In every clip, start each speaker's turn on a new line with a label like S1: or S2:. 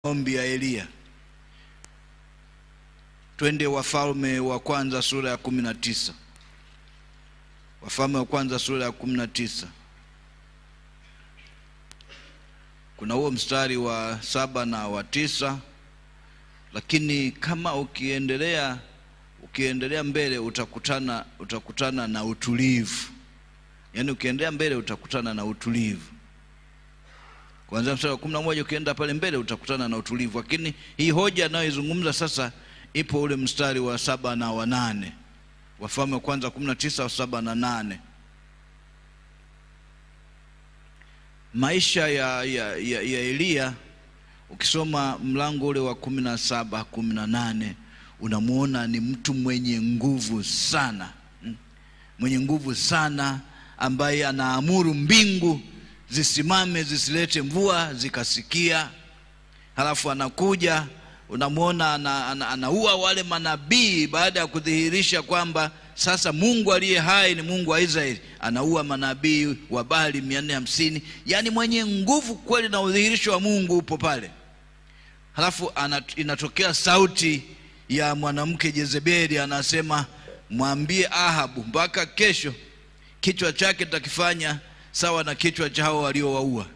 S1: Ombi ya Elia. Twende Wafalme wa kwanza sura ya 19. Wafalme wa kwanza sura ya 19. Kuna huo mstari wa 7 na wa 9, lakini kama ukiendelea mbele utakutana na utulivu. Yaani ukiendelea mbele utakutana na utulivu. Kuanzia mstari wa 11 ukienda pale mbele utakutana na utulivu. Lakini hii hoja anayoizungumza sasa ipo ule mstari wa 7 na wa 8. Wafalme wa kwanza 19 wa 7 na 8. Maisha ya Elia, ukisoma mlango ule wa 17 18 unamuona ni mtu mwenye nguvu sana. Mwenye nguvu sana, ambaye anaamuru mbingu zisimame zisilete mvua, zikasikia. Halafu anakuja, unamuona anaua wale manabii baada ya kudhihirisha kwamba sasa Mungu aliye hai ni Mungu wa Israeli. Anaua manabii wa Baali 450. Yaani mwenye nguvu kweli, na udhihirisho wa Mungu upo pale. Halafu inatokea sauti ya mwanamke Jezebeli, anasema mwambie Ahabu mpaka kesho kichwa chake tutakifanya sawa na kichwa cha hao waliowaua.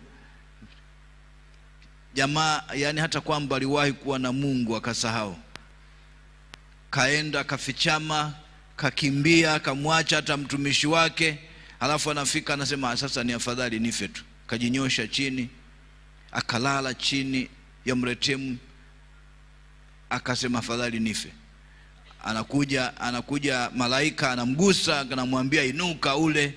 S1: Jamaa yani hata kwamba aliwahi kuwa na Mungu akasahau. Kaenda kafichama, kakimbia, kamwacha hata mtumishi wake. Halafu anafika anasema sasa ni afadhali nife tu. Kajinyosha chini, akalala chini ya mretemu, akasema afadhali nife. Anakuja malaika, anamgusa, anamwambia inuka ule.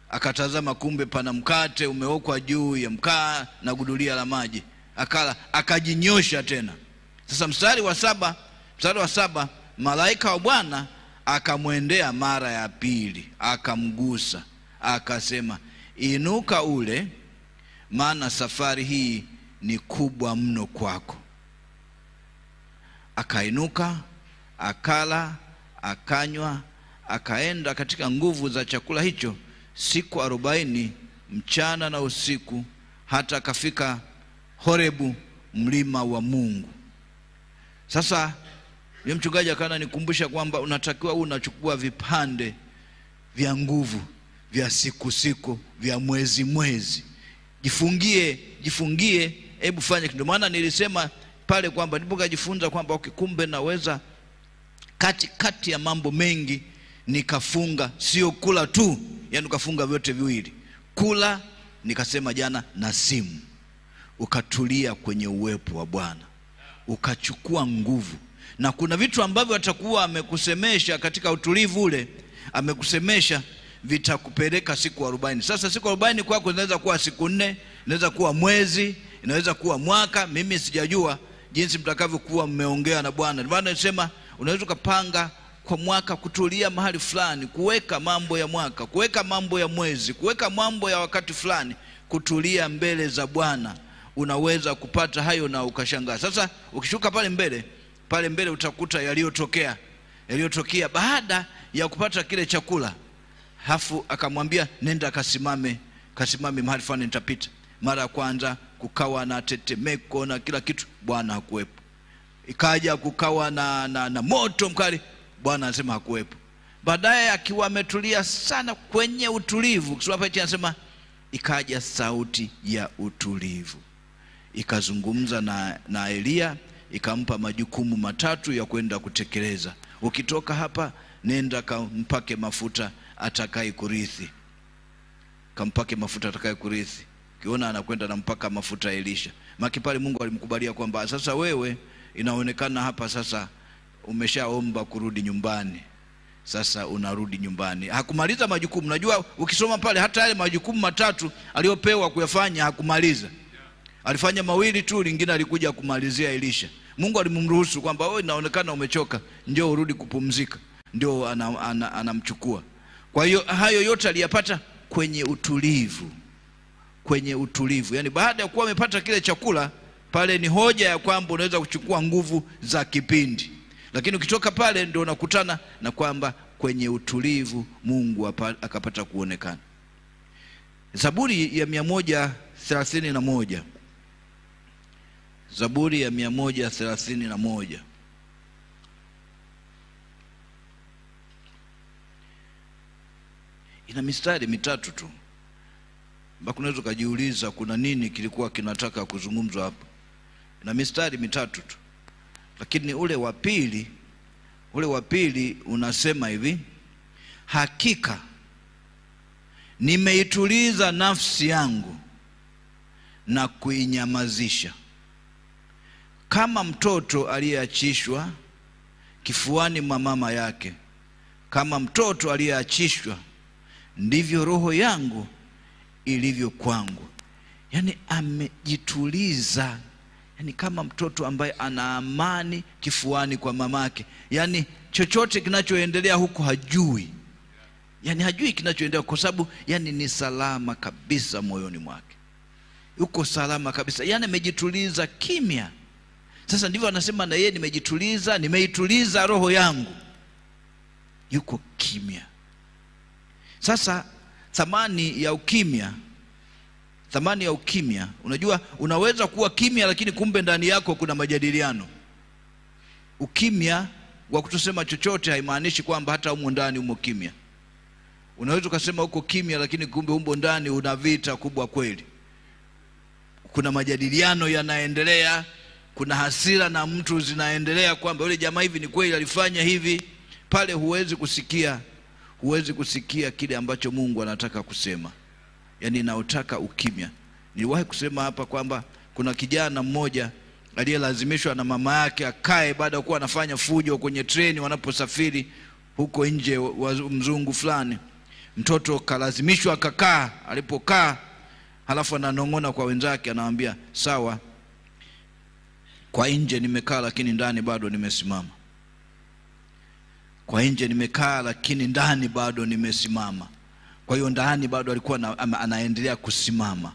S1: Akatazama, kumbe pana mkate umeokwa juu ya mkaa na gudulia la maji. Akala, akajinyosha tena. Sasa mstari wa 7, malaika wa Bwana akamwendea mara ya pili, akamgusa, akasema inuka ule, maana safari hii ni kubwa mno kwako. Akainuka, akala, akanywa, akaenda katika nguvu za chakula hicho siku 40 mchana na usiku, hata akafika Horebu, mlima wa Mungu. Sasa yule mchungaji akana nikumbusha kwamba unatakiwa unachukua vipande vya nguvu vya siku vya mwezi. Jifungie, hebu fanye. Ndio maana nilisema pale kwamba nilipojifunza kwamba kumbe naweza kati ya mambo mengi nikafunga, sio kula tu. Yaani ukafunga vyote viwili. Kula, nikasema jana, na simu. Ukatulia kwenye uwepo wa Bwana, ukachukua nguvu. Na kuna vitu ambavyo atakuwa amekusemesha katika utulivu ule, amekusemesha vitakupeleka siku 40. Sasa siku 40 kwako inaweza kuwa siku 4, inaweza kuwa mwezi, inaweza kuwa mwaka. Mimi sijajua jinsi mtakavyokuwa mmeongea na Bwana. Ndio maana nasema unaweza kupanga kwa mwaka kutulia mahali fulani, kuweka mambo ya mwaka, kuweka mambo ya mwezi, kuweka mambo ya wakati fulani, kutulia mbele za Bwana. Unaweza kupata hayo na ukashangaa. Sasa ukishuka pale mbele utakuta yaliyotokea baada ya kupata kile chakula. Hafu akamwambia nenda kasimame mahali fulani, nitapita. Mara ya kwanza kukawa na tetemeko na kila kitu, Bwana hakuwepo. Ikaja kukawa na moto mkali, Bwana anasema hakuwepo. Baadaye akiwa ametulia sana kwenye utulivu, kisha hapa anasema ikaja sauti ya utulivu, ikazungumza na Elia, ikampa majukumu 3 ya kwenda kutekeleza. Ukitoka hapa nenda kampake mafuta atakaye kurithi. Kampake mafuta atakaye kurithi. Kiona anakwenda na mpaka mafuta Elisha. Maki pale Mungu alimkubalia kwamba sasa wewe inaonekana hapa sasa umeshaomba kurudi nyumbani. Sasa unarudi nyumbani. Hakumaliza majukumu. Unajua ukisoma pale hata yale majukumu 3 aliyopewa kuyafanya hakumaliza. Alifanya 2 tu, lingine alikuja kumalizia Elisha. Mungu alimruhusu kwamba wewe inaonekana umechoka, njoo urudi kupumzika. Ndio anamchukua. Kwa hiyo hayo yote aliyapata kwenye utulivu. Yaani baada ya kuwa amepata kile chakula, pale ni hoja ya kwamba unaweza kuchukua nguvu za kipindi. Lakini ukitoka pale ndio unakutana na kwamba kwenye utulivu Mungu akapata kuonekana. Zaburi ya 131. Zaburi ya 131. Ina mistari mitatu tu. Mbona unaweza kujiuliza kuna nini kilikuwa kinataka kuzungumzwa hapa. Ina mistari mitatu tu. Lakini ule wa pili unasema hivi: hakika nimeituliza nafsi yangu na kuinyamazisha. Kama mtoto aliyeachishwa kifuani mwa mama yake, kama mtoto aliyeachishwa, ndivyo roho yangu ilivyo kwangu. Yani amejituliza, yani kama mtoto ambaye ana amani kifuani kwa mamake. Yani chochote kinachoendelea huko hajui. Yani hajui kinachoendelea kwa sababu yani ni salama kabisa moyoni mwake. Yuko salama kabisa. Yani amejituliza kimya. Sasa ndivyo anasema na yeye, nimeituliza roho yangu. Yuko kimya. Sasa thamani ya ukimya, unajua unaweza kuwa kimya lakini kumbe ndani yako kuna majadiliano. Ukimya wa kutosema chochote haimaanishi kwamba hata humo ndani umo kimya. Unaweza kusema uko kimya lakini kumbe humo ndani una vita kubwa kweli. Kuna majadiliano yanaendelea, kuna hasira na mtu zinaendelea kwamba yule jamaa hivi ni kweli alifanya hivi. Pale huwezi kusikia kile ambacho Mungu anataka kusema. Yani naotaka ukimya. Niliwahi kusema hapa kwamba kuna kijana mmoja aliyelazimishwa na mama yake akae baada ya kuwa anafanya fujo kwenye treni wanaposafiri huko nje wa mzungu fulani. Mtoto kalazimishwa akakaa. Alipokaa halafu ananong'ona kwa wenzake, anawaambia sawa, kwa nje nimekaa lakini ndani bado nimesimama. Kwa nje nimekaa lakini ndani bado nimesimama. Kwa hiyo ndani bado alikuwa anaendelea kusimama.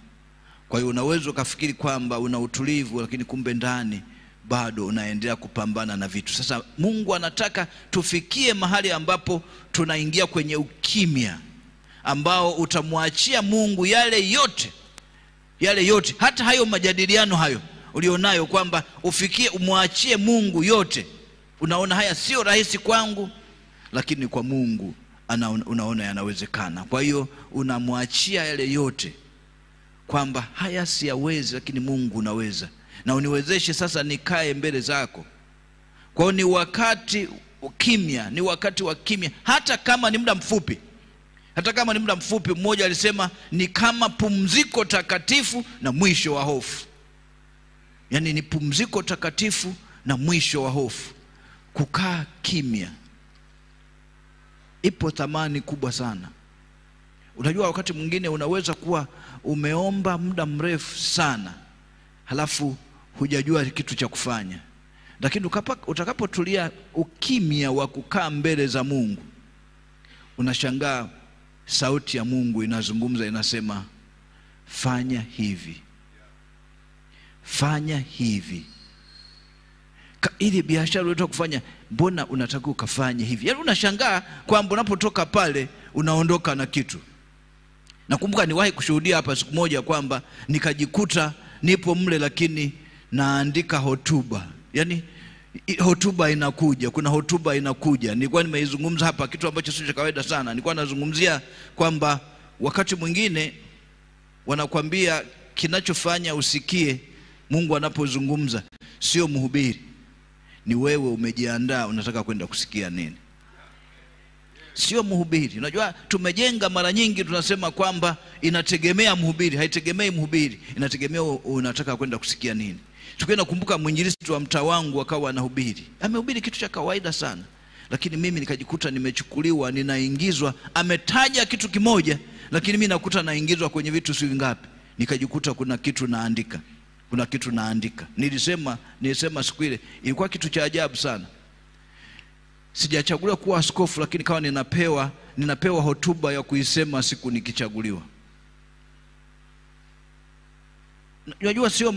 S1: Kwa hiyo unaweza ukafikiri kwamba una utulivu lakini kumbe ndani bado unaendelea kupambana na vitu. Sasa Mungu anataka tufikie mahali ambapo tunaingia kwenye ukimya ambao utamwachia Mungu yale yote, hata hayo majadiliano hayo ulionayo, kwamba umwachie Mungu yote. Unaona haya sio rahisi kwangu, lakini kwa Mungu unaona yanawezekana. Kwa hiyo unamwachia yale yote kwamba haya siyawezi, lakini Mungu unaweza, na uniwezeshe sasa nikae mbele zako. Kwa hiyo ni wakati wa kimya, hata kama ni muda mfupi. Mmoja alisema ni kama pumziko takatifu na mwisho wa hofu. Yani ni pumziko takatifu na mwisho wa hofu. Kukaa kimya ipo thamani kubwa sana. Unajua wakati mwingine unaweza kuwa umeomba muda mrefu sana halafu hujajua kitu cha kufanya. Lakini utakapotulia ukimya wa kukaa mbele za Mungu, unashangaa sauti ya Mungu inazungumza, inasema fanya hivi. Fanya hivi. Ili biashara unataka kufanya, mbona unataka ukafanye hivi? Yaani unashangaa kwamba unapotoka pale unaondoka na kitu. Nakumbuka niwahi kushuhudia hapa siku moja kwamba nikajikuta nipo mle lakini naandika hotuba. Yaani hotuba inakuja, kuna hotuba inakuja. Nilikuwa nimeizungumza hapa kitu ambacho sio cha kawaida sana. Nilikuwa nazungumzia kwamba wakati mwingine wanakuambia kinachofanya usikie Mungu anapozungumza sio mhubiri, ni wewe umejiandaa unataka kwenda kusikia nini. Sio mhubiri. Unajua tumejenga mara nyingi tunasema kwamba inategemea mhubiri. Haitegemei mhubiri, inategemea unataka kwenda kusikia nini. Tukienda kumbuka mwinjilisti wa mtaa wangu akawa anahubiri. Amehubiri kitu cha kawaida sana, lakini mimi nikajikuta nimechukuliwa, ninaingizwa. Ametaja kitu kimoja lakini mimi nakuta naingizwa kwenye vitu si vingapi. Nikajikuta kuna kitu naandika. Nilisema siku ile ilikuwa kitu cha ajabu sana. Sijachaguliwa kuwa askofu, lakini kawa ninapewa hotuba ya kuisema siku nikichaguliwa. Unajua sio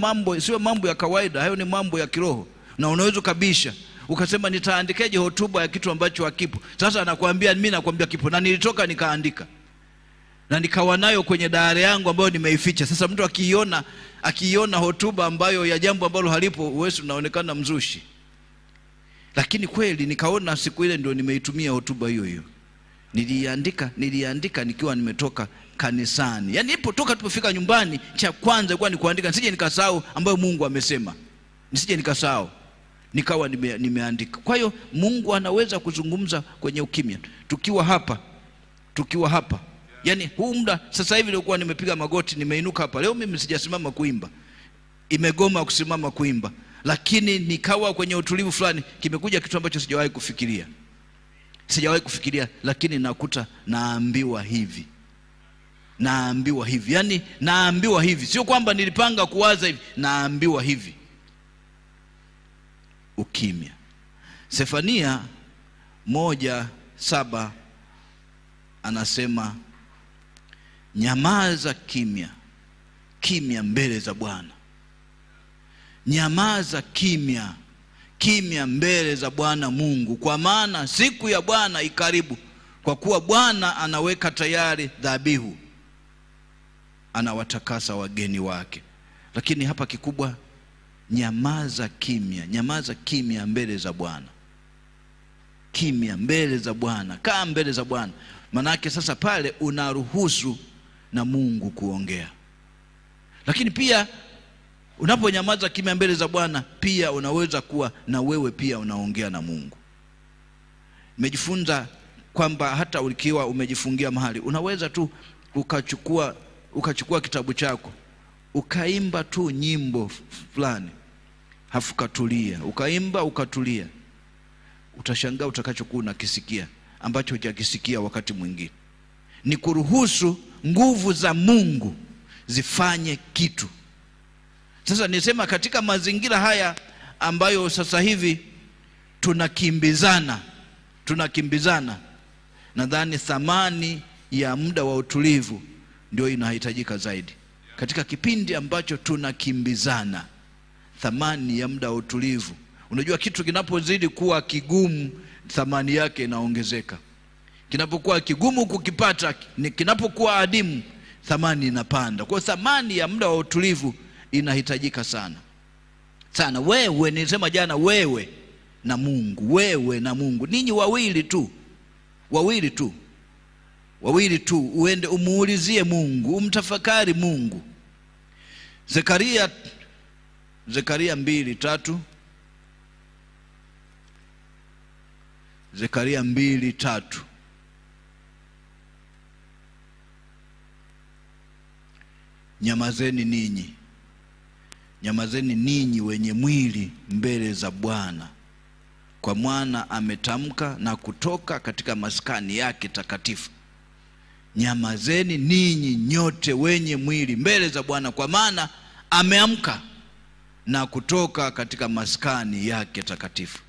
S1: mambo ya kawaida, hayo ni mambo ya kiroho. Na unaweza kabisha ukasema nitaandikeje hotuba ya kitu ambacho hakipo. Sasa mimi nakwambia kipo, na nilitoka nikaandika. na nikawa nayo kwenye dayari yangu ambayo nimeificha. Sasa mtu akiiona hotuba ambayo ya jambo ambalo halipo, wewe unaonekana mzushi. Lakini kweli nikaona siku ile ndio nimeitumia hotuba hiyo hiyo. Niliandika nikiwa nimetoka kanisani. Yaani nilipotoka tupofika nyumbani, cha kwanza ilikuwa ni kuandika, nisije nikasahau ambayo Mungu amesema. Nisije nikasahau. Nikawa nimeandika. Kwa hiyo Mungu anaweza kuzungumza kwenye ukimya. Tukiwa hapa. Yaani huu muda sasa hivi nilikuwa nimepiga magoti, nimeinuka hapa. Leo mimi sijasimama kuimba. Imegoma kusimama kuimba. Lakini nikawa kwenye utulivu fulani, kimekuja kitu ambacho sijawahi kufikiria, lakini nakuta naambiwa hivi. Yaani naambiwa hivi. Sio kwamba nilipanga kuwaza hivi, naambiwa hivi. Ukimya. Sefania 1:7 anasema, nyamaza kimya mbele za Bwana. Nyamaza kimya mbele za Bwana Mungu, kwa maana siku ya Bwana ikaribu, kwa kuwa Bwana anaweka tayari dhabihu, anawatakasa wageni wake. Lakini hapa kikubwa, nyamaza kimya mbele za Bwana. Kimya mbele za Bwana, kaa mbele za Bwana. Manake sasa pale unaruhusu na Mungu kuongea. Lakini pia unaponyamaza kimya mbele za Bwana, pia unaweza kuwa na wewe pia unaongea na Mungu. Nimejifunza kwamba hata ukiwa umejifungia mahali, unaweza tu ukachukua kitabu chako, ukaimba tu nyimbo fulani, hafu katulia, ukatulia. Utashangaa utakachokuwa unakisikia ambacho hujakisikia wakati mwingine. Ni kuruhusu nguvu za Mungu zifanye kitu. Sasa nisema katika mazingira haya ambayo sasa hivi tunakimbizana, nadhani thamani ya muda wa utulivu ndio inahitajika zaidi. Katika kipindi ambacho tunakimbizana, thamani ya muda wa utulivu. Unajua kitu kinapozidi kuwa kigumu, thamani yake inaongezeka. Kinapokuwa kigumu kukipata, kinapokuwa adimu, thamani inapanda. Kwa thamani ya muda wa utulivu inahitajika sana. Wewe, nilisema jana, wewe na Mungu. Ninyi wawili tu, uende umuulizie Mungu, umtafakari Mungu. Zekaria 2:3. Zekaria 2:3. Nyamazeni ninyi wenye mwili mbele za Bwana, kwa maana ametamka na kutoka katika maskani yake takatifu. Nyamazeni ninyi nyote wenye mwili mbele za Bwana, kwa maana ameamka na kutoka katika maskani yake takatifu.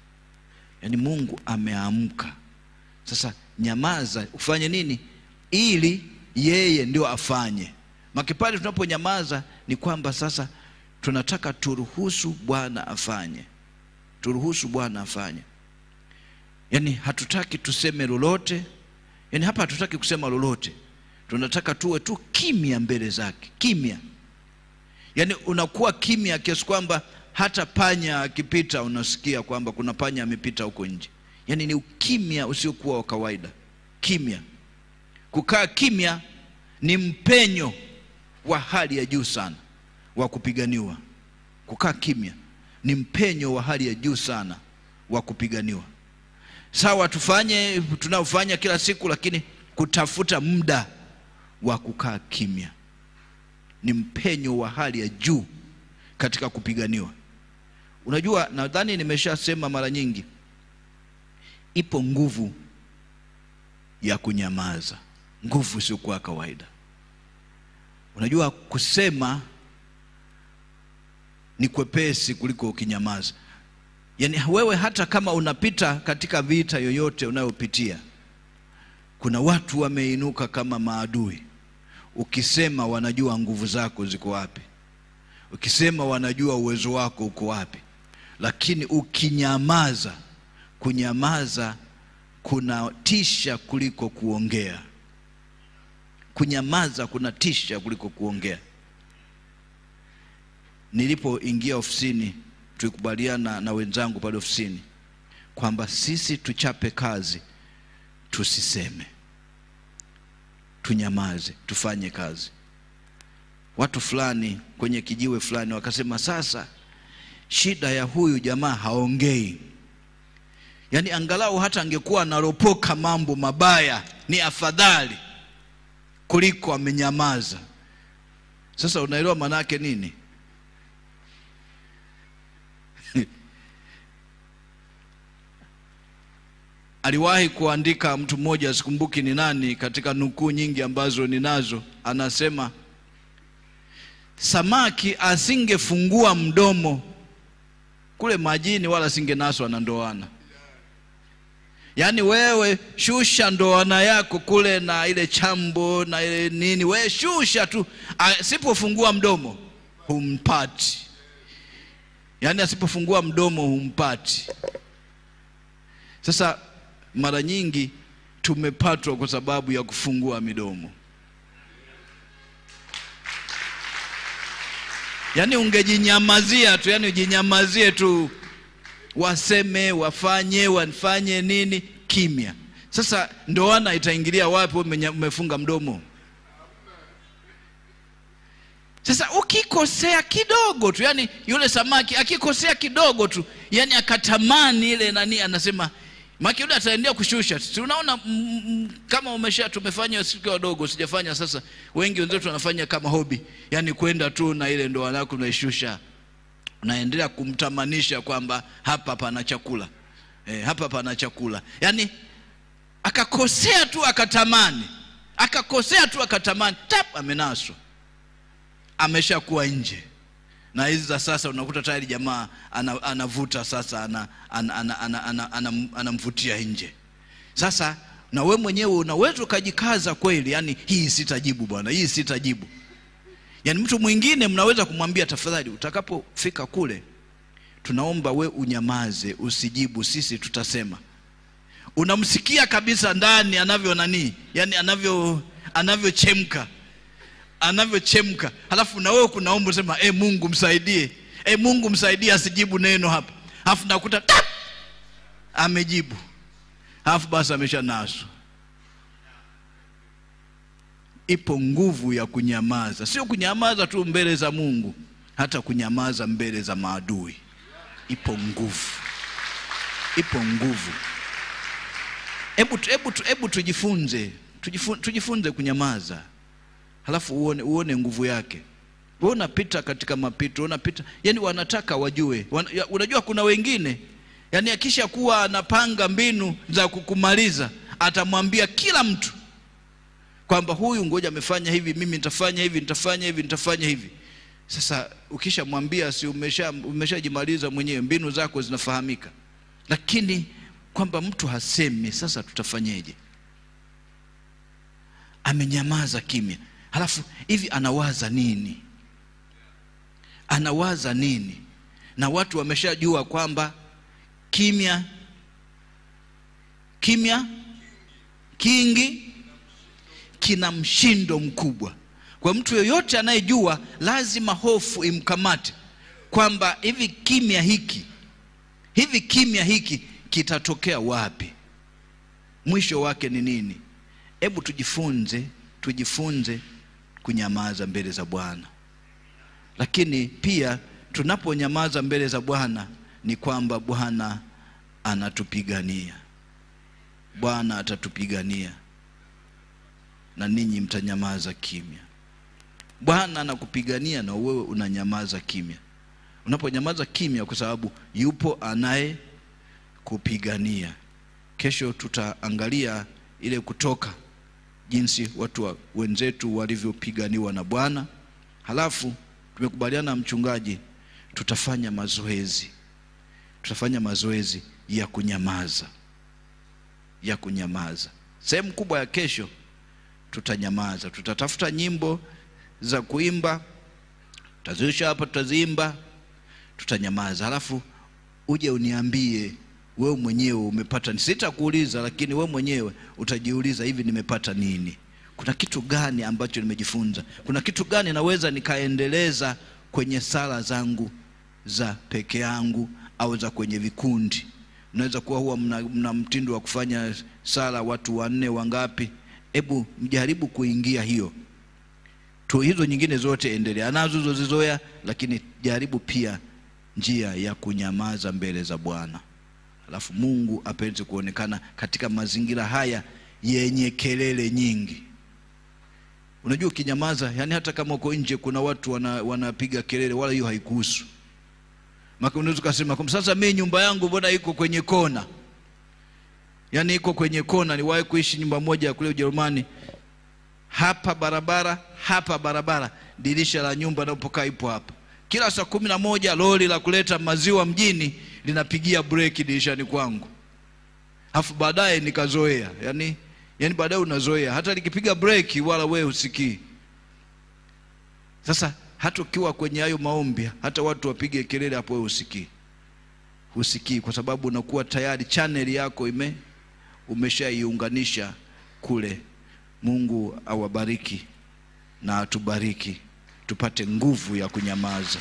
S1: Yaani Mungu ameamka. Sasa nyamaza, ufanye nini? Ili yeye ndio afanye. Makipali tunaponyamaza ni kwamba sasa tunataka turuhusu Bwana afanye. Yaani hatutaki tuseme lolote. Yaani hapa hatutaki kusema lolote. Tunataka tuwe tu kimya mbele zake. Kimya. Yaani unakuwa kimya kiasi kwamba hata panya akipita unasikia kwamba kuna panya amepita huko nje. Yaani ni ukimya usiokuwa wa kawaida. Kimya. Kukaa kimya ni mpenyo wa hali ya juu sana wa kupiganiwa. Kukaa kimya ni mpenyo wa hali ya juu sana wa kupiganiwa. Sawa, tufanye tunaofanya kila siku, lakini kutafuta muda wa kukaa kimya ni mpenyo wa hali ya juu katika kupiganiwa. Unajua, nadhani nimeshasema mara nyingi, ipo nguvu ya kunyamaza, nguvu sio kwa kawaida. Unajua, kusema ni kwepesi kuliko ukinyamaza. Yaani wewe hata kama unapita katika vita yoyote unayopitia, kuna watu wameinuka kama maadui. Ukisema wanajua nguvu zako ziko wapi. Ukisema wanajua uwezo wako uko wapi. Lakini ukinyamaza, kunyamaza kunatisha kuliko kuongea. Kunyamaza kunatisha kuliko kuongea. Nilipoingia ofisini, tulikubaliana na wenzangu pale ofisini kwamba sisi tuchape kazi, tusiseme, tunyamaze, tufanye kazi. Watu fulani kwenye kijiwe fulani wakasema, sasa shida ya huyu jamaa haongei. Yaani angalau hata angekuwa anaropoka mambo mabaya ni afadhali kuliko amenyamaza. Sasa unaelewa maana yake nini? Aliwahi kuandika mtu mmoja, sikumbuki ni nani, katika nukuu nyingi ambazo ninazo, anasema samaki asingefungua mdomo kule majini wala singenaswa na ndoana. Yaani wewe shusha ndoana yako kule na ile chambo na ile nini, wewe shusha tu, asipofungua mdomo humpati. Yaani asipofungua mdomo humpati. Sasa mara nyingi tumepatwa kwa sababu ya kufungua midomo. Yaani ungejinyamazia tu, yaani ujinyamazie tu, waseme, wafanye nini, kimya. Sasa ndoana itaingilia wapi umefunga mdomo? Sasa ukikosea kidogo tu, yani yule samaki akikosea kidogo tu, yani akatamani ile nani, anasema maki yule ataendelea kushusha. Si unaona kama tumefanya siku wadogo, sijafanya sasa. Wengi wenzetu wanafanya kama hobby, yani kwenda tu na ile ndoa yako unaishusha, unaendelea kumtamanisha kwamba hapa pana chakula. Hapa pana chakula. Yani akakosea tu akatamani. Tap, amenaswa. Ameshakuwa nje. Na hizi za sasa unakuta tayari jamaa anavuta sasa, anamvutia nje. Sasa na wewe mwenyewe unaweza ukajikaza kweli, yani hii sitajibu bwana, hii sitajibu. Yani mtu mwingine mnaweza kumwambia, tafadhali utakapofika kule tunaomba we unyamaze, usijibu, sisi tutasema. Unamsikia kabisa ndani anavyo nani, yani anavyochemka. Halafu na wewe kunaomba sema, Mungu msaidie. Mungu msaidie asijibu neno hapa. Halafu nakuta tap, amejibu. Halafu basi ameshanaswa. Ipo nguvu ya kunyamaza. Sio kunyamaza tu mbele za Mungu, hata kunyamaza mbele za maadui. Ipo nguvu. Hebu tujifunze kunyamaza. Halafu uone nguvu yake. Wewe unapita katika mapito, yani wanataka wajue. Unajua kuna wengine, yani akisha kuwa anapanga mbinu za kukumaliza, atamwambia kila mtu kwamba huyu ngoja amefanya hivi, mimi nitafanya hivi. Sasa ukishamwambia, si umeshajimaliza mwenyewe, mbinu zako zinafahamika. Lakini kwamba mtu hasemi, sasa tutafanyeje? Amenyamaza kimya. Halafu hivi anawaza nini? Na watu wameshajua kwamba kimya kingi kina mshindo mkubwa. Kwa mtu yoyote anayejua, lazima hofu imkamate kwamba hivi kimya hiki kitatokea wapi? Mwisho wake ni nini? Hebu tujifunze kunyamaza mbele za Bwana. Lakini pia tunaponyamaza mbele za Bwana ni kwamba Bwana anatupigania. Bwana atatupigania na ninyi mtanyamaza kimya. Bwana anakupigania na wewe unanyamaza kimya. Unaponyamaza kimya kwa sababu yupo anaye kupigania. Kesho tutaangalia ile Kutoka, jinsi watu wenzetu walivyopiganiwa na Bwana. Halafu tumekubaliana na mchungaji tutafanya mazoezi ya kunyamaza. Sehemu kubwa ya kesho tutanyamaza. Tutatafuta nyimbo za kuimba, tutazisha hapa, tutaziimba, tutanyamaza. Halafu uje uniambie wewe mwenyewe umepata. Sitakuuliza, lakini wewe mwenyewe utajiuliza, hivi nimepata nini? kuna kitu gani ambacho nimejifunza? Kuna kitu gani naweza nikaendeleza kwenye sala zangu za peke yangu au za kwenye vikundi? Unaweza kuwa huwa mna mtindo wa kufanya sala watu 4 wangapi? Hebu mjaribu kuingia hiyo tu. Hizo nyingine zote endelea nazo zozizoea, lakini jaribu pia njia ya kunyamaza mbele za Bwana. Alafu Mungu apende kuonekana katika mazingira haya yenye kelele nyingi. Unajua ukinyamaza, yani hata kama uko nje kuna watu wanapiga kelele, wala hiyo haikuhusu. Maka unaweza kusema kwa sasa mimi nyumba yangu mbona iko kwenye kona? Yani iko kwenye kona. Niwahi kuishi nyumba moja kule Ujerumani. Hapa barabara, dirisha la nyumba napokaa ipo hapa. Kila saa 11 lori la kuleta maziwa mjini linapigia breki dirishani kwangu. Alafu baadaye nikazoea. Yani baadaye unazoea. Hata likipiga breki wala wewe usikii. Sasa hata ukiwa kwenye hayo maombi, hata watu wapige kelele hapo wewe usikii, kwa sababu unakuwa tayari channel yako umeshaiunganisha kule. Mungu awabariki na atubariki, tupate nguvu ya kunyamaza.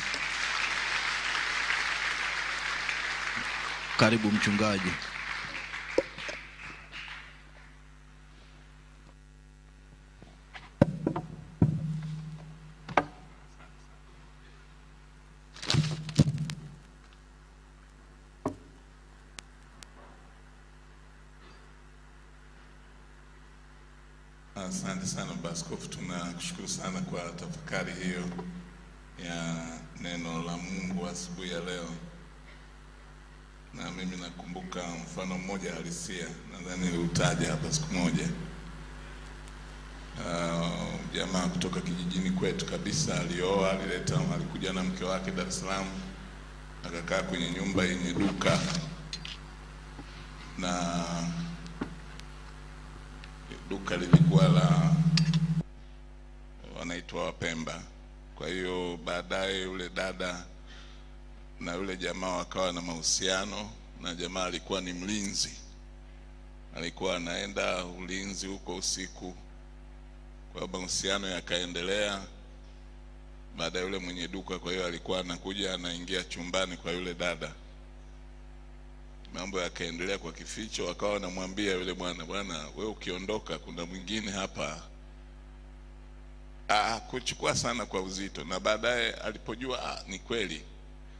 S1: Karibu mchungaji.
S2: Asante sana Baskofu, tunakushukuru sana kwa tafakari hiyo ya neno la Mungu asubuhi ya leo. Na mimi nakumbuka mfano mmoja halisia, nadhani niliutaja hapa siku moja. Jamaa kutoka kijijini kwetu kabisa, alioa, alikuja na mke wake Dar es Salaam, akakaa kwenye nyumba yenye duka, na duka lilikuwa la wanaitwa Wapemba. Kwa hiyo baadaye yule dada na yule jamaa wakawa na mahusiano, na jamaa alikuwa ni mlinzi, alikuwa anaenda ulinzi huko usiku. Kwa hiyo mahusiano yakaendelea. Baadaye yule mwenye duka, kwa hiyo alikuwa anakuja anaingia chumbani kwa yule dada, mambo yakaendelea kwa kificho. Akawa wanamwambia yule bwana, wewe ukiondoka kuna mwingine hapa. Kuchukua sana kwa uzito. Na baadaye alipojua ni kweli,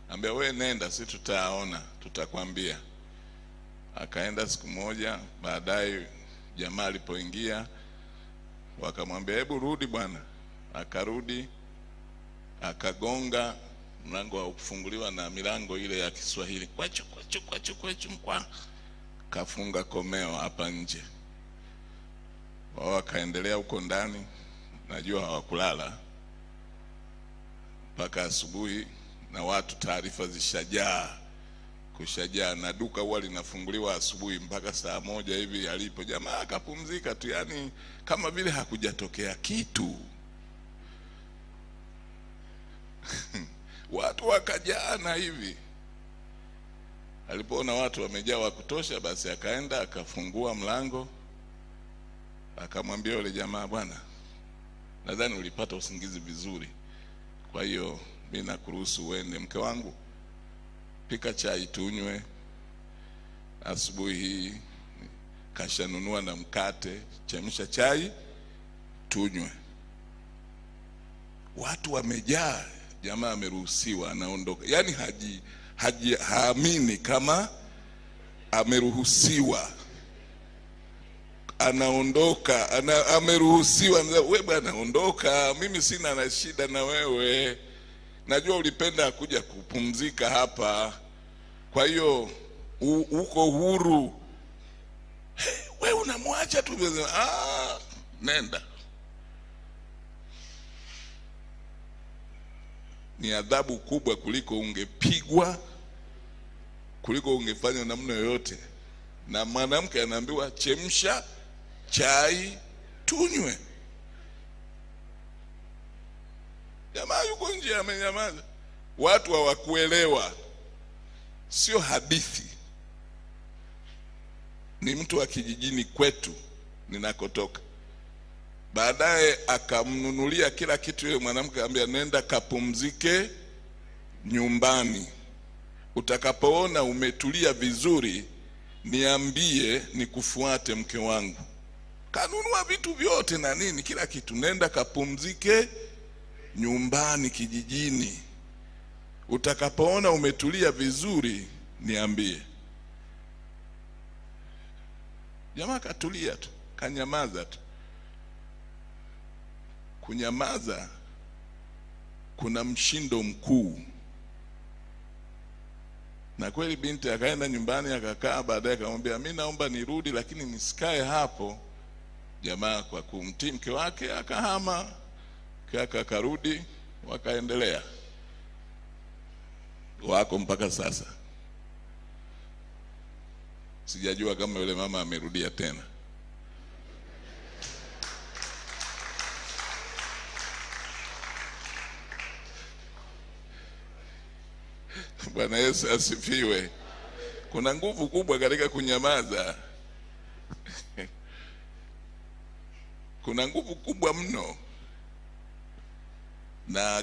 S2: ambia wewe nenda, sisi tutaona, tutakwambia. Akaenda siku moja. Baadaye jamaa alipoingia wakamwambia, hebu rudi bwana. Akarudi, akagonga, mlango haukufunguliwa na milango ile ya Kiswahili, kwachu mkwa, kafunga komeo hapa nje. Wao wakaendelea huko ndani, najua hawakulala mpaka asubuhi, na watu taarifa kushajaa, na duka huwa linafunguliwa asubuhi mpaka saa 1 hivi. Alipo jamaa akapumzika tu, yani kama vile hakujatokea kitu. Watu wakajana hivi. Alipoona watu wamejaa wa kutosha, basi akaenda akafungua mlango, akamwambia yule jamaa, bwana, nadhani ulipata usingizi vizuri, kwa hiyo mimi nakuruhusu uende. Mke wangu, pika chai tunywe. Asubuhi hii kashanunua na mkate, chemsha chai tunywe. Watu wamejaa, jamaa ameruhusiwa, anaondoka. Yani haamini kama ameruhusiwa, anaondoka, ameruhusiwa. Wewe bwana ondoka, mimi sina na shida na wewe, najua ulipenda kuja kupumzika hapa, kwa hiyo uko huru. Wewe unamwacha tu, nenda. Ni adhabu kubwa kuliko ungepigwa, kuliko ungefanya namna yoyote. Na mwanamke anaambiwa chemsha chai tunywe. Jamaa yuko nje amenyamaza. Watu hawakuelewa. Sio hadithi. Ni mtu wa kijijini kwetu ninakotoka. Baadaye akamnunulia kila kitu yule mwanamke, akamwambia nenda kapumzike nyumbani. Utakapoona umetulia vizuri niambie nikufuate mke wangu. Kanunua vitu vyote na nini kila kitu, nenda kapumzike nyumbani kijijini. Utakapoona umetulia vizuri niambie. Jamaa katulia tu, kanyamaza tu. Kunyamaza kuna mshindo mkuu. Na kweli binti akaenda nyumbani akakaa, baadaye akamwambia mimi naomba nirudi lakini nisikae hapo. Jamaa kwa kumtii mke wake akahama, kaka karudi, wakaendelea. Wako mpaka sasa. Sijajua kama yule mama amerudia tena. Bwana Yesu asifiwe. Kuna nguvu kubwa katika kunyamaza. Kuna nguvu kubwa mno. Na